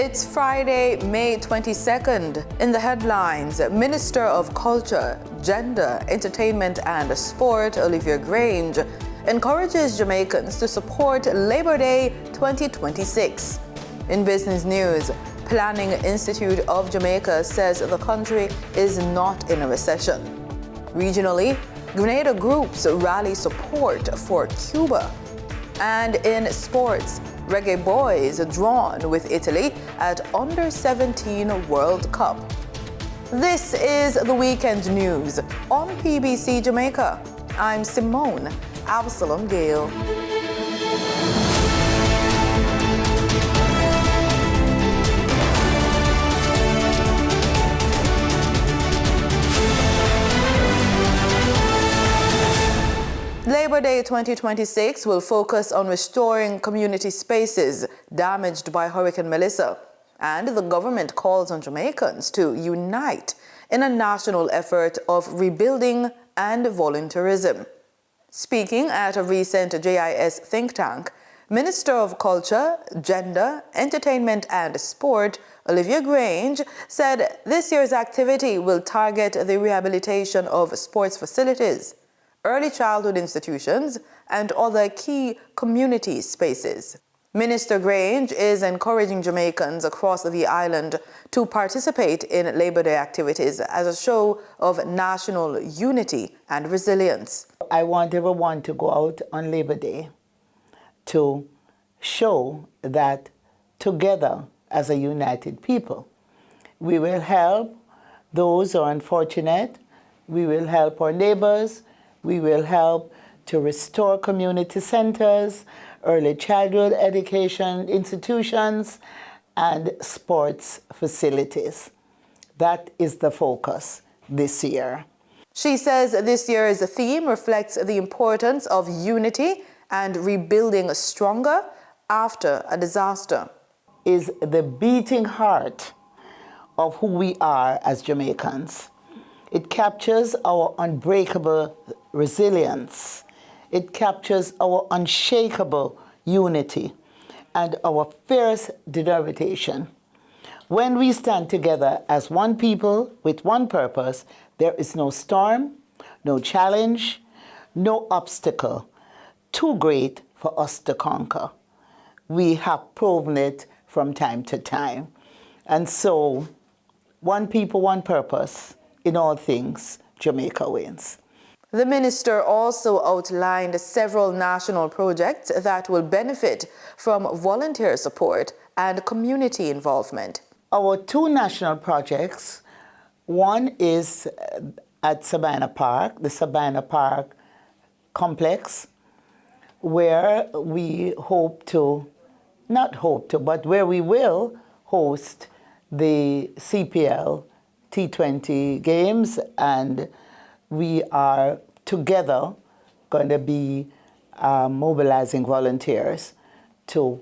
It's Friday, May 22nd. In the headlines, Minister of Culture, Gender, Entertainment and Sport, Olivia Grange, encourages Jamaicans to support Labor Day 2026. In business news, Planning Institute of Jamaica says the country is not in a recession. Regionally, Grenada groups rally support for Cuba. And in sports, Reggae Boys drawn with Italy at Under-17 World Cup. This is the Weekend News on PBC Jamaica. I'm Simone Absalom Gale. Labor Day 2026 will focus on restoring community spaces damaged by Hurricane Melissa, and the government calls on Jamaicans to unite in a national effort of rebuilding and volunteerism. Speaking at a recent JIS think tank, Minister of Culture, Gender, Entertainment and Sport, Olivia Grange, said this year's activity will target the rehabilitation of sports facilities, early childhood institutions, and other key community spaces. Minister Grange is encouraging Jamaicans across the island to participate in Labor Day activities as a show of national unity and resilience. I want everyone to go out on Labor Day to show that together as a united people, we will help those who are unfortunate, we will help our neighbors, we will help to restore community centers, early childhood education institutions, and sports facilities. That is the focus this year. She says this year's theme reflects the importance of unity and rebuilding stronger after a disaster. Is the beating heart of who we are as Jamaicans. It captures our unbreakable resilience. It captures our unshakable unity and our fierce determination. When we stand together as one people with one purpose, there is no storm, no challenge, no obstacle too great for us to conquer. We have proven it from time to time. And so, one people, one purpose. In all things, Jamaica wins. The minister also outlined several national projects that will benefit from volunteer support and community involvement. Our two national projects, one is at Savannah Park, the Savannah Park complex, where we but where we will host the CPL T20 games, and we are together going to be mobilizing volunteers to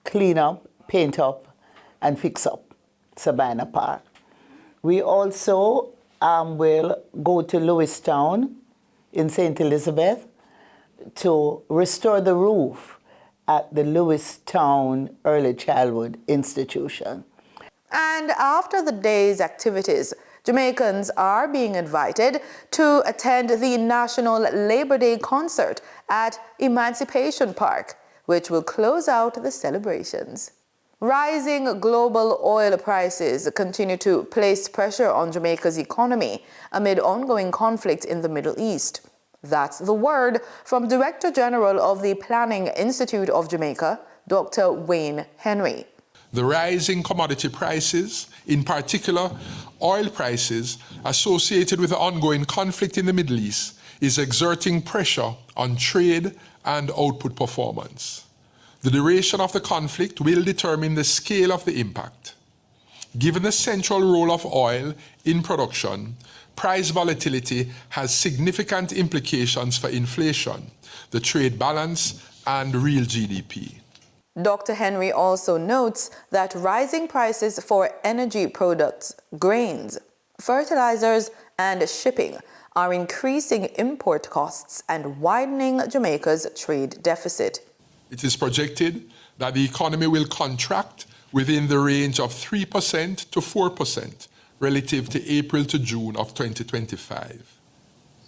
clean up, paint up, and fix up Savannah Park. We also will go to Lewistown in St. Elizabeth to restore the roof at the Lewistown Early Childhood Institution. And after the day's activities, Jamaicans are being invited to attend the National Labor Day concert at Emancipation Park, which will close out the celebrations. Rising global oil prices continue to place pressure on Jamaica's economy amid ongoing conflict in the Middle East. That's the word from Director General of the Planning Institute of Jamaica, Dr. Wayne Henry. The rising commodity prices, in particular oil prices associated with the ongoing conflict in the Middle East, is exerting pressure on trade and output performance. The duration of the conflict will determine the scale of the impact. Given the central role of oil in production, price volatility has significant implications for inflation, the trade balance, and real GDP. Dr. Henry also notes that rising prices for energy products, grains, fertilizers, and shipping are increasing import costs and widening Jamaica's trade deficit. It is projected that the economy will contract within the range of 3% to 4% relative to April to June of 2025.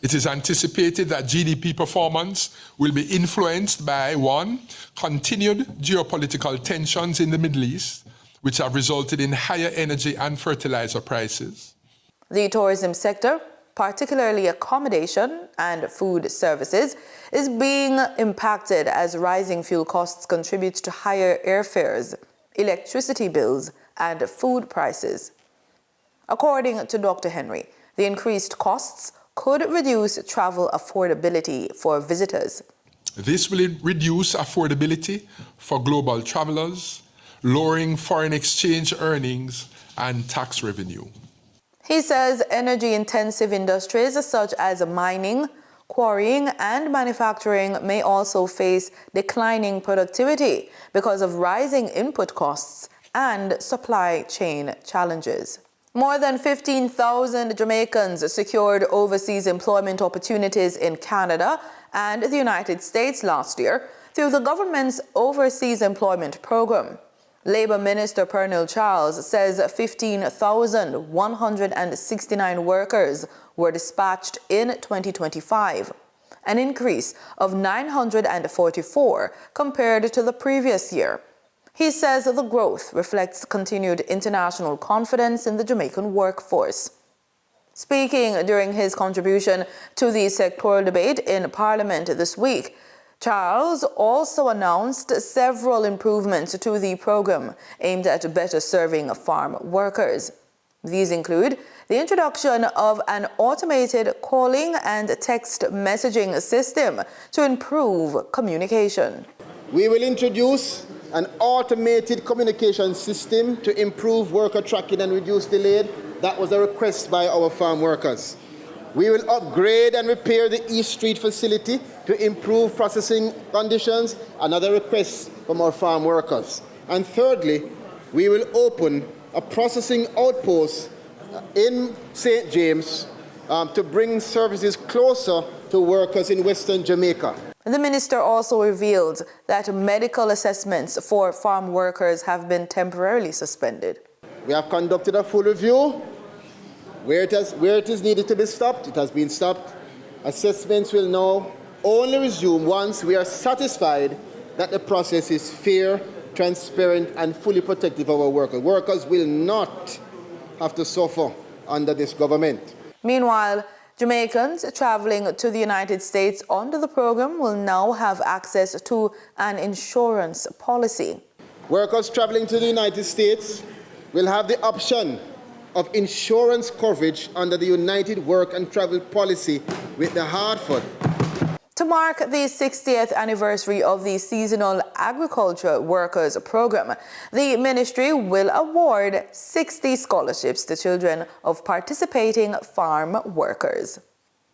It is anticipated that GDP performance will be influenced by, one, continued geopolitical tensions in the Middle East, which have resulted in higher energy and fertilizer prices. The tourism sector, particularly accommodation and food services, is being impacted as rising fuel costs contribute to higher airfares, electricity bills, and food prices. According to Dr. Henry, the increased costs could reduce travel affordability for visitors. This will reduce affordability for global travelers, lowering foreign exchange earnings and tax revenue. He says energy-intensive industries such as mining, quarrying, and manufacturing may also face declining productivity because of rising input costs and supply chain challenges. More than 15,000 Jamaicans secured overseas employment opportunities in Canada and the United States last year through the government's Overseas Employment Program. Labour Minister Pernille Charles says 15,169 workers were dispatched in 2025, an increase of 944 compared to the previous year. He says the growth reflects continued international confidence in the Jamaican workforce. Speaking during his contribution to the sectoral debate in Parliament this week, Charles also announced several improvements to the program aimed at better serving farm workers. These include the introduction of an automated calling and text messaging system to improve communication. We will introduce an automated communication system to improve worker tracking and reduce delay. That was a request by our farm workers. We will upgrade and repair the East Street facility to improve processing conditions, another request from our farm workers. And thirdly, we will open a processing outpost in St. James to bring services closer to workers in Western Jamaica. The minister also revealed that medical assessments for farm workers have been temporarily suspended. We have conducted a full review. Where it is needed to be stopped, it has been stopped. Assessments will now only resume once we are satisfied that the process is fair, transparent, and fully protective of our workers. Workers will not have to suffer under this government. Meanwhile, Jamaicans traveling to the United States under the program will now have access to an insurance policy. Workers traveling to the United States will have the option of insurance coverage under the United Work and Travel Policy with the Hartford. To mark the 60th anniversary of the Seasonal Agriculture Workers Program, the ministry will award 60 scholarships to children of participating farm workers.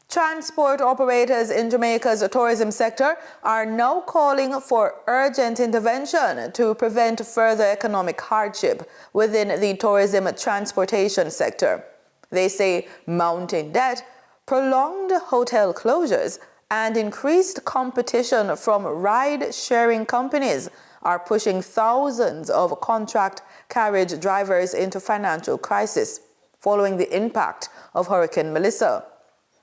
Transport operators in Jamaica's tourism sector are now calling for urgent intervention to prevent further economic hardship within the tourism transportation sector. They say mounting debt, prolonged hotel closures, and increased competition from ride-sharing companies are pushing thousands of contract carriage drivers into financial crisis following the impact of Hurricane Melissa.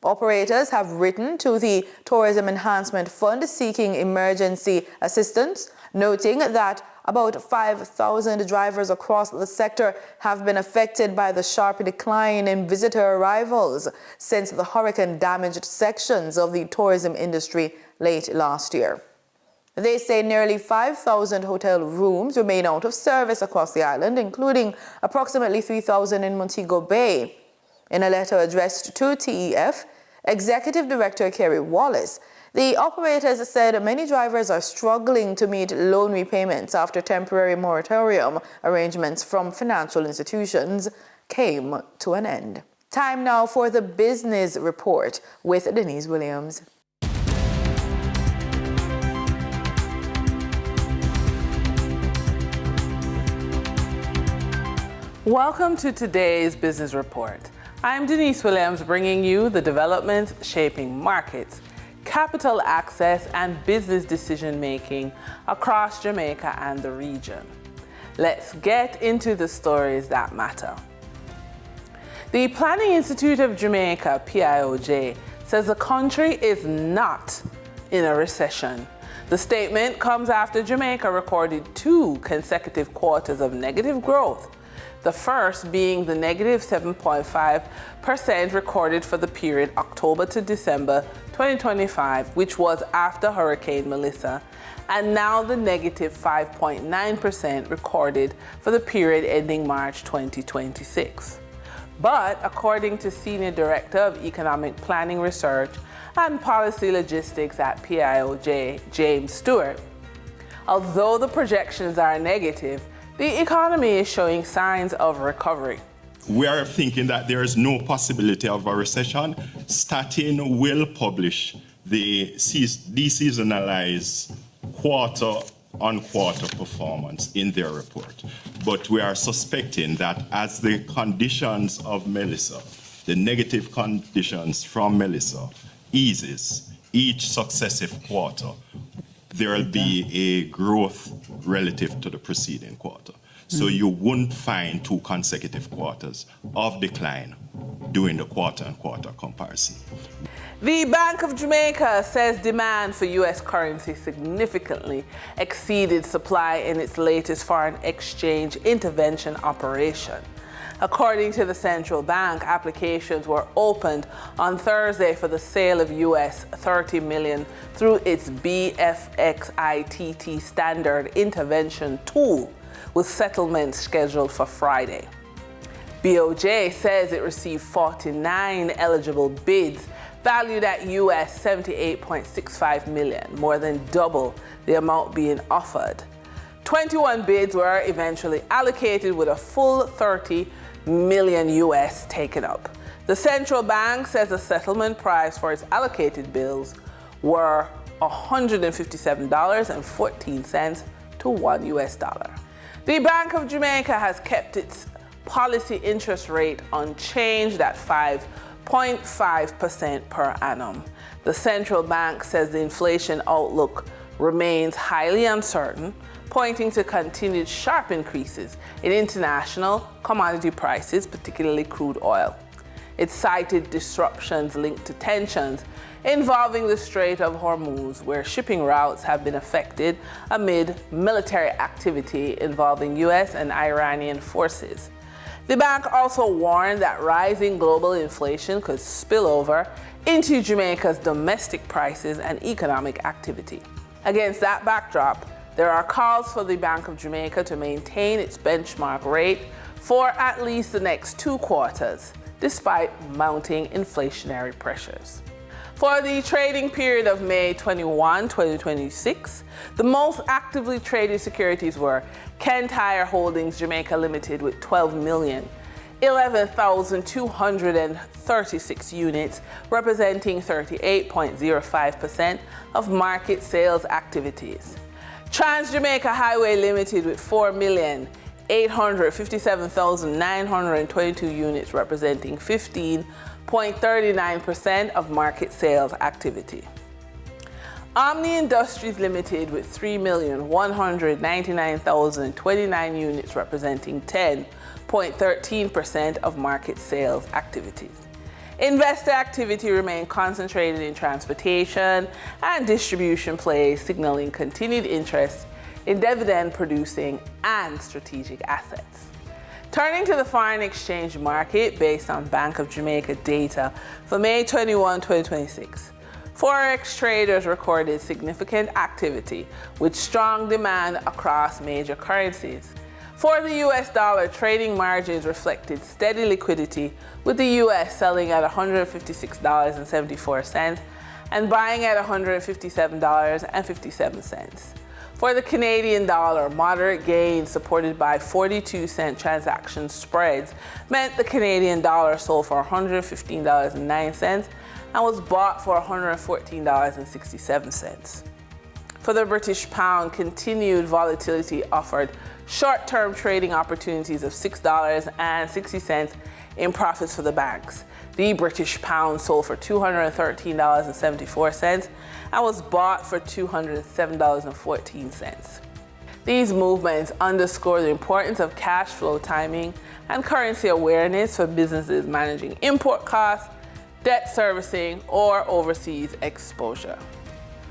Operators have written to the Tourism Enhancement Fund seeking emergency assistance, noting that about 5,000 drivers across the sector have been affected by the sharp decline in visitor arrivals since the hurricane damaged sections of the tourism industry late last year. They say nearly 5,000 hotel rooms remain out of service across the island, including approximately 3,000 in Montego Bay. In a letter addressed to TEF, Executive Director Kerry Wallace, the operators said many drivers are struggling to meet loan repayments after temporary moratorium arrangements from financial institutions came to an end. Time now for the Business Report with Denise Williams. Welcome to today's Business Report. I'm Denise Williams, bringing you the developments shaping markets, capital access, and business decision-making across Jamaica and the region. Let's get into the stories that matter. The Planning Institute of Jamaica, PIOJ, says the country is not in a recession. The statement comes after Jamaica recorded 2 consecutive quarters of negative growth, the first being the negative 7.5% recorded for the period October to December 2025, which was after Hurricane Melissa, and now the negative 5.9% recorded for the period ending March 2026. But according to Senior Director of Economic Planning Research and Policy Logistics at PIOJ, James Stewart, although the projections are negative, the economy is showing signs of recovery. We are thinking that there is no possibility of a recession. Statin will publish the deseasonalized quarter-on-quarter performance in their report. But we are suspecting that as the conditions of Melissa, the negative conditions from Melissa, eases each successive quarter, there will be a growth relative to the preceding quarter. So you won't find 2 consecutive quarters of decline during the quarter-on-quarter comparison. The Bank of Jamaica says demand for U.S. currency significantly exceeded supply in its latest foreign exchange intervention operation. According to the central bank, applications were opened on Thursday for the sale of US $30 million through its BFXITT standard intervention tool, with settlement scheduled for Friday. BOJ says it received 49 eligible bids valued at US $78.65 million, more than double the amount being offered. 21 bids were eventually allocated, with a full 30 million US taken up. The central bank says the settlement price for its allocated bills were $157.14 to $1 US. The Bank of Jamaica has kept its policy interest rate unchanged at 5.5% per annum. The central bank says the inflation outlook remains highly uncertain, pointing to continued sharp increases in international commodity prices, particularly crude oil. It cited disruptions linked to tensions involving the Strait of Hormuz, where shipping routes have been affected amid military activity involving US and Iranian forces. The bank also warned that rising global inflation could spill over into Jamaica's domestic prices and economic activity. Against that backdrop, there are calls for the Bank of Jamaica to maintain its benchmark rate for at least the next 2 quarters, despite mounting inflationary pressures. For the trading period of May 21, 2026, the most actively traded securities were Kentire Holdings Jamaica Limited with 12,011,236 units, representing 38.05% of market sales activities. Trans Jamaica Highway Limited with 4,857,922 units, representing 15.39% of market sales activity. Omni Industries Limited with 3,199,029 units, representing 10.13% of market sales activities. Investor activity remained concentrated in transportation and distribution plays, signaling continued interest in dividend-producing and strategic assets. Turning to the foreign exchange market based on Bank of Jamaica data for May 21, 2026, Forex traders recorded significant activity with strong demand across major currencies. For the US dollar, trading margins reflected steady liquidity, with the US selling at $156.74 and buying at $157.57. For the Canadian dollar, moderate gains supported by 42-cent transaction spreads meant the Canadian dollar sold for $115.09 and was bought for $114.67. For the British pound, continued volatility offered short-term trading opportunities of $6.60 in profits for the banks. The British pound sold for $213.74 and was bought for $207.14. These movements underscore the importance of cash flow timing and currency awareness for businesses managing import costs, debt servicing, or overseas exposure.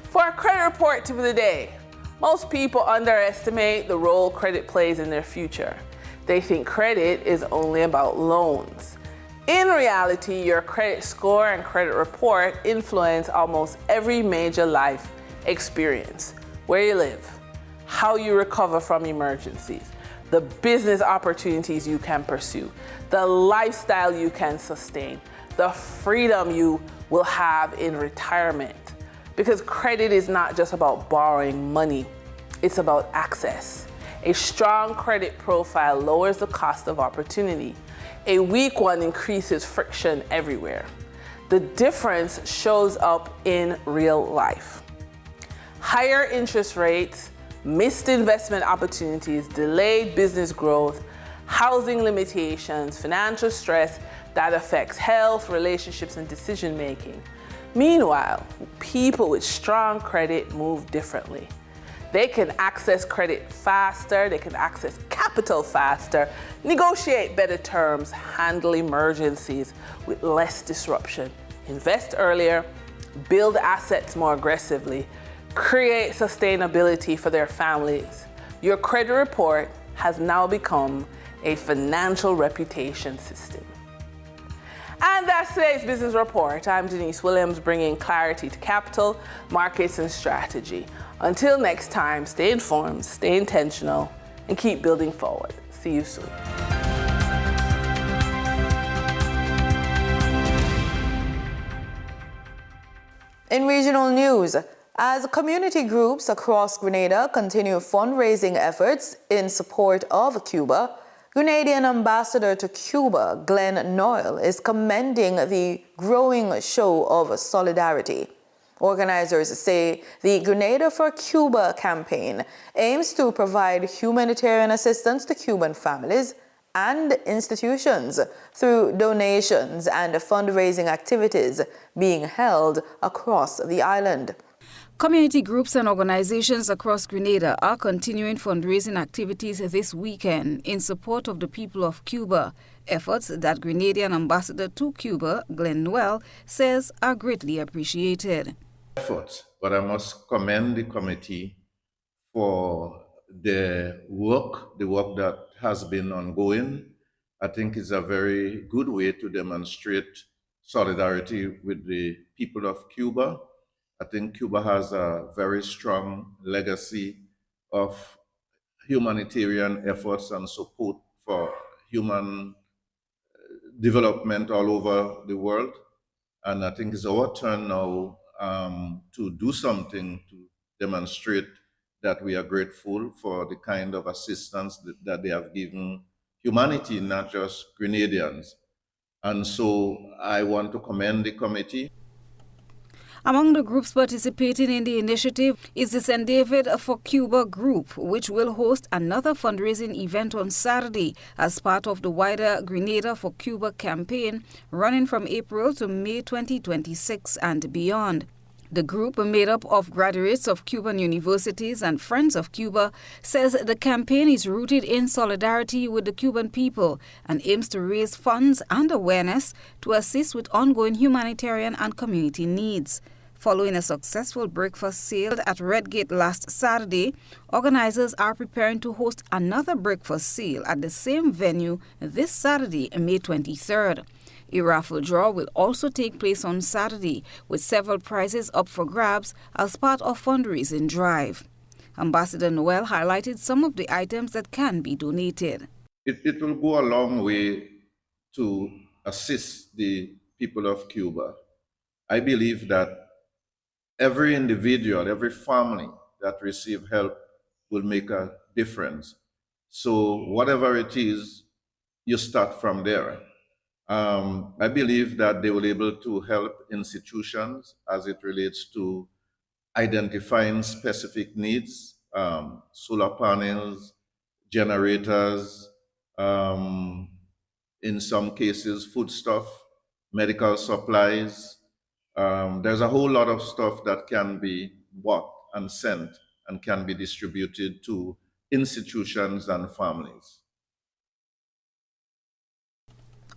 For our credit report tip of the day, most people underestimate the role credit plays in their future. They think credit is only about loans. In reality, your credit score and credit report influence almost every major life experience: where you live, how you recover from emergencies, the business opportunities you can pursue, the lifestyle you can sustain, the freedom you will have in retirement. Because credit is not just about borrowing money, it's about access. A strong credit profile lowers the cost of opportunity. A weak one increases friction everywhere. The difference shows up in real life. Higher interest rates, missed investment opportunities, delayed business growth, housing limitations, financial stress that affects health, relationships, and decision making. Meanwhile, people with strong credit move differently. They can access credit faster, they can access capital faster, negotiate better terms, handle emergencies with less disruption, invest earlier, build assets more aggressively, create sustainability for their families. Your credit report has now become a financial reputation system. And that's today's business report. I'm Denise Williams, bringing clarity to capital, markets, and strategy. Until next time, stay informed, stay intentional, and keep building forward. See you soon. In regional news, as community groups across Grenada continue fundraising efforts in support of Cuba, Grenadian Ambassador to Cuba, Glenn Noel, is commending the growing show of solidarity. Organizers say the Grenada for Cuba campaign aims to provide humanitarian assistance to Cuban families and institutions through donations and fundraising activities being held across the island. Community groups and organizations across Grenada are continuing fundraising activities this weekend in support of the people of Cuba, efforts that Grenadian Ambassador to Cuba, Glenn Noel, says are greatly appreciated. Efforts, but I must commend the committee for the work that has been ongoing. I think it's a very good way to demonstrate solidarity with the people of Cuba. I think Cuba has a very strong legacy of humanitarian efforts and support for human development all over the world. And I think it's our turn now to do something to demonstrate that we are grateful for the kind of assistance that they have given humanity, not just Grenadians. And so I want to commend the committee. Among the groups participating in the initiative is the St. David for Cuba group, which will host another fundraising event on Saturday as part of the wider Grenada for Cuba campaign running from April to May 2026 and beyond. The group, made up of graduates of Cuban universities and Friends of Cuba, says the campaign is rooted in solidarity with the Cuban people and aims to raise funds and awareness to assist with ongoing humanitarian and community needs. Following a successful breakfast sale at Redgate last Saturday, organizers are preparing to host another breakfast sale at the same venue this Saturday, May 23rd. A raffle draw will also take place on Saturday, with several prizes up for grabs as part of fundraising drive. Ambassador Noel highlighted some of the items that can be donated. It will go a long way to assist the people of Cuba. I believe that every individual, every family that receive help will make a difference. So whatever it is, you start from there. I believe that they will be able to help institutions as it relates to identifying specific needs, solar panels, generators, in some cases, foodstuff, medical supplies. There's a whole lot of stuff that can be bought and sent and can be distributed to institutions and families.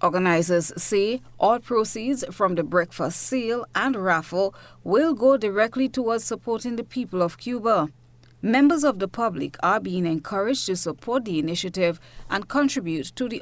Organizers say all proceeds from the breakfast sale and raffle will go directly towards supporting the people of Cuba. Members of the public are being encouraged to support the initiative and contribute to the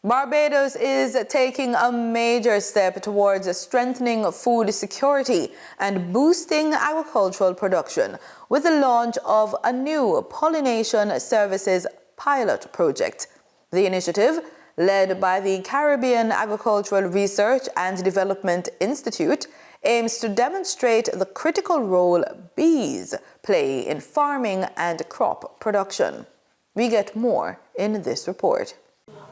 Barbados is taking a major step towards strengthening food security and boosting agricultural production with the launch of a new pollination services pilot project. The initiative, led by the Caribbean Agricultural Research and Development Institute, aims to demonstrate the critical role bees play in farming and crop production. We get more in this report.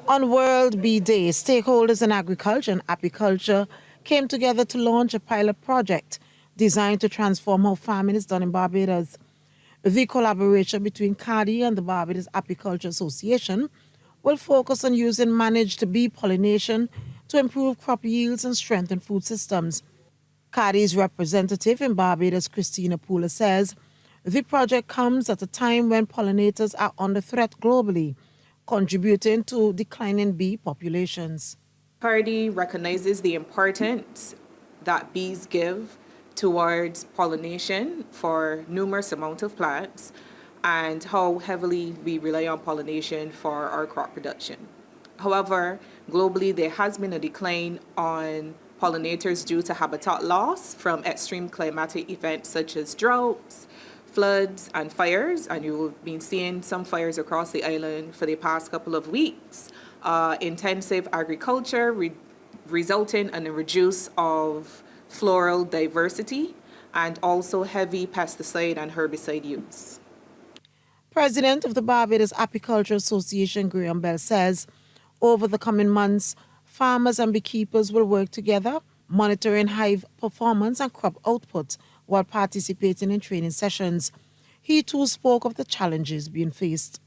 On World Bee Day, stakeholders in agriculture and apiculture came together to launch a pilot project designed to transform how farming is done in Barbados. The collaboration between CADI and the Barbados Apiculture Association will focus on using managed bee pollination to improve crop yields and strengthen food systems. CADI's representative in Barbados, Christina Pula, says the project comes at a time when pollinators are under threat globally, contributing to declining bee populations. CADI recognizes the importance that bees give towards pollination for numerous amounts of plants and how heavily we rely on pollination for our crop production. However, globally there has been a decline on pollinators due to habitat loss from extreme climatic events such as droughts, floods and fires, and you've been seeing some fires across the island for the past couple of weeks. Intensive agriculture resulting in a reduce of floral diversity and also heavy pesticide and herbicide use. President of the Barbados Apiculture Association, Graham Bell, says over the coming months, farmers and beekeepers will work together, monitoring hive performance and crop output while participating in training sessions. He too spoke of the challenges being faced.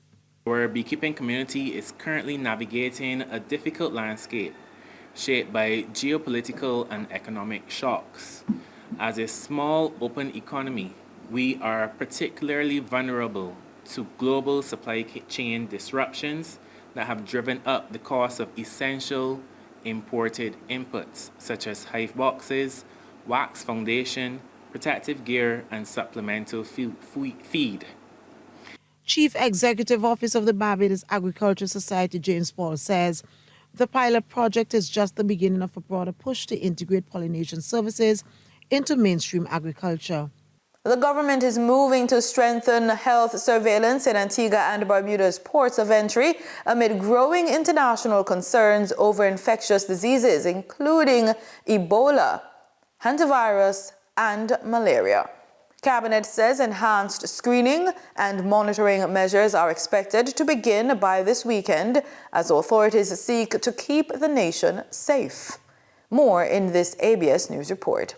Our beekeeping community is currently navigating a difficult landscape shaped by geopolitical and economic shocks. As a small, open economy, we are particularly vulnerable to global supply chain disruptions that have driven up the cost of essential imported inputs such as hive boxes, wax foundation, protective gear, and supplemental feed. Chief Executive Officer of the Barbados Agriculture Society, James Paul, says the pilot project is just the beginning of a broader push to integrate pollination services into mainstream agriculture. The government is moving to strengthen health surveillance in Antigua and Barbuda's ports of entry amid growing international concerns over infectious diseases, including Ebola, hantavirus, and malaria. Cabinet says enhanced screening and monitoring measures are expected to begin by this weekend as authorities seek to keep the nation safe. More in this ABS News report.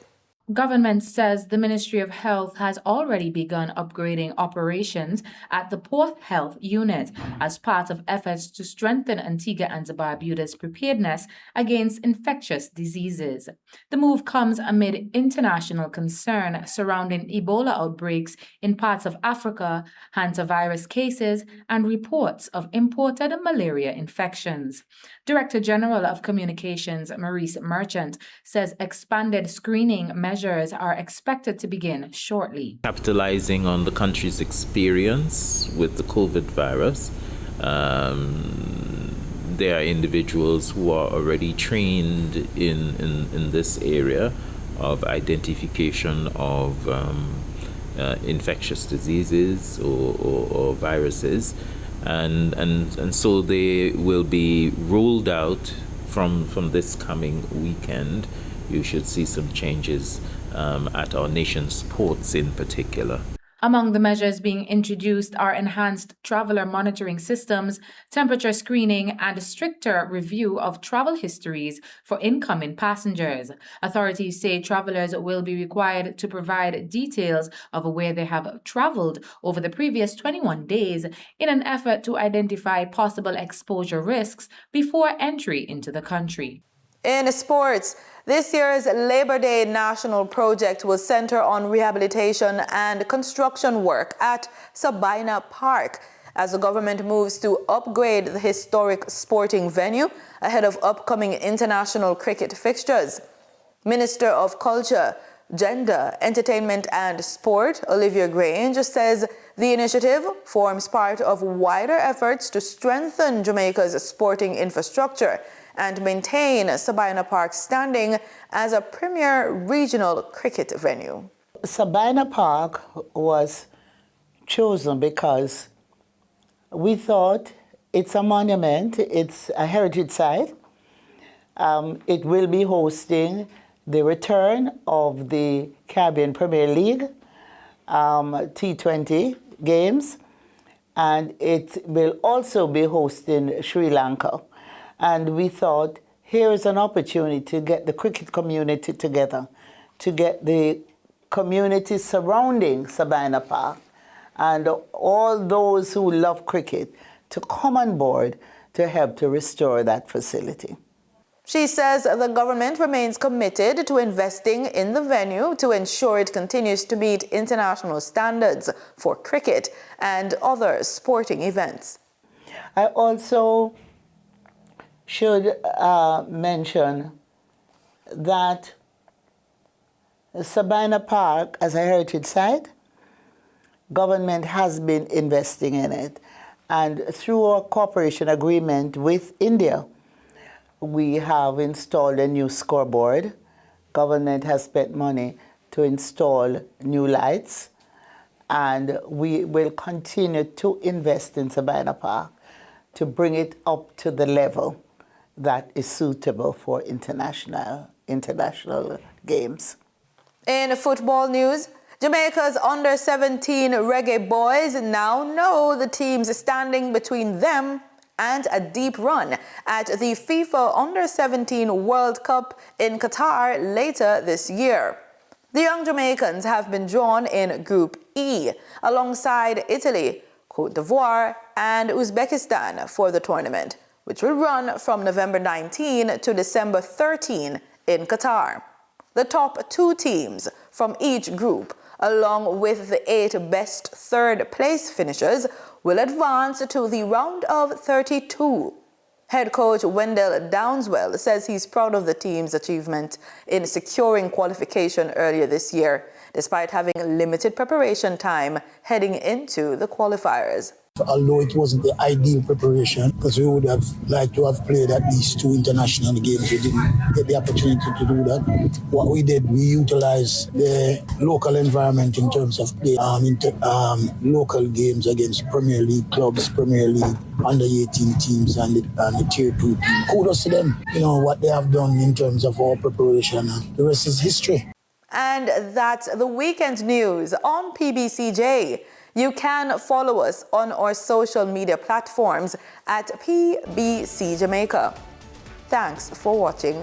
Government says the Ministry of Health has already begun upgrading operations at the Port Health Unit as part of efforts to strengthen Antigua and Barbuda's preparedness against infectious diseases. The move comes amid international concern surrounding Ebola outbreaks in parts of Africa, hantavirus cases, and reports of imported malaria infections. Director General of Communications, Maurice Merchant, says expanded screening measures are expected to begin shortly. Capitalizing on the country's experience with the COVID virus, there are individuals who are already trained in this area of identification of infectious diseases or viruses. And so they will be rolled out from this coming weekend. You should see some changes at our nation's ports in particular. Among the measures being introduced are enhanced traveler monitoring systems, temperature screening, and a stricter review of travel histories for incoming passengers. Authorities say travelers will be required to provide details of where they have traveled over the previous 21 days in an effort to identify possible exposure risks before entry into the country. In sports, this year's Labor Day National Project will center on rehabilitation and construction work at Sabina Park as the government moves to upgrade the historic sporting venue ahead of upcoming international cricket fixtures. Minister of Culture, Gender, Entertainment and Sport, Olivia Grange, says the initiative forms part of wider efforts to strengthen Jamaica's sporting infrastructure and maintain Sabina Park's standing as a premier regional cricket venue. Sabina Park was chosen because we thought it's a monument, it's a heritage site. It will be hosting the return of the Caribbean Premier League T20 games, and it will also be hosting Sri Lanka. And we thought, here is an opportunity to get the cricket community together, to get the community surrounding Sabina Park and all those who love cricket to come on board to help to restore that facility. She says the government remains committed to investing in the venue to ensure it continues to meet international standards for cricket and other sporting events. I also should mention that Sabina Park, as a heritage site, government has been investing in it. And through our cooperation agreement with India, we have installed a new scoreboard. Government has spent money to install new lights, and we will continue to invest in Sabina Park to bring it up to the level that is suitable for international games. In football news, Jamaica's under-17 Reggae Boys now know the teams standing between them and a deep run at the FIFA Under-17 World Cup in Qatar later this year. The young Jamaicans have been drawn in Group E alongside Italy, Cote d'Ivoire and Uzbekistan for the tournament, which will run from November 19 to December 13 in Qatar. The top 2 teams from each group, along with the 8 best third-place finishers, will advance to the round of 32. Head coach Wendell Downswell says he's proud of the team's achievement in securing qualification earlier this year, despite having limited preparation time heading into the qualifiers. Although it wasn't the ideal preparation, because we would have liked to have played at least 2 international games, we didn't get the opportunity to do that. What we did, we utilized the local environment in terms of play, local games against Premier League clubs, Premier League under-18 teams and the Tier 2 team. Kudos to them, what they have done in terms of our preparation. The rest is history. And that's the weekend news on PBCJ. You can follow us on our social media platforms at PBCJamaica. Thanks for watching.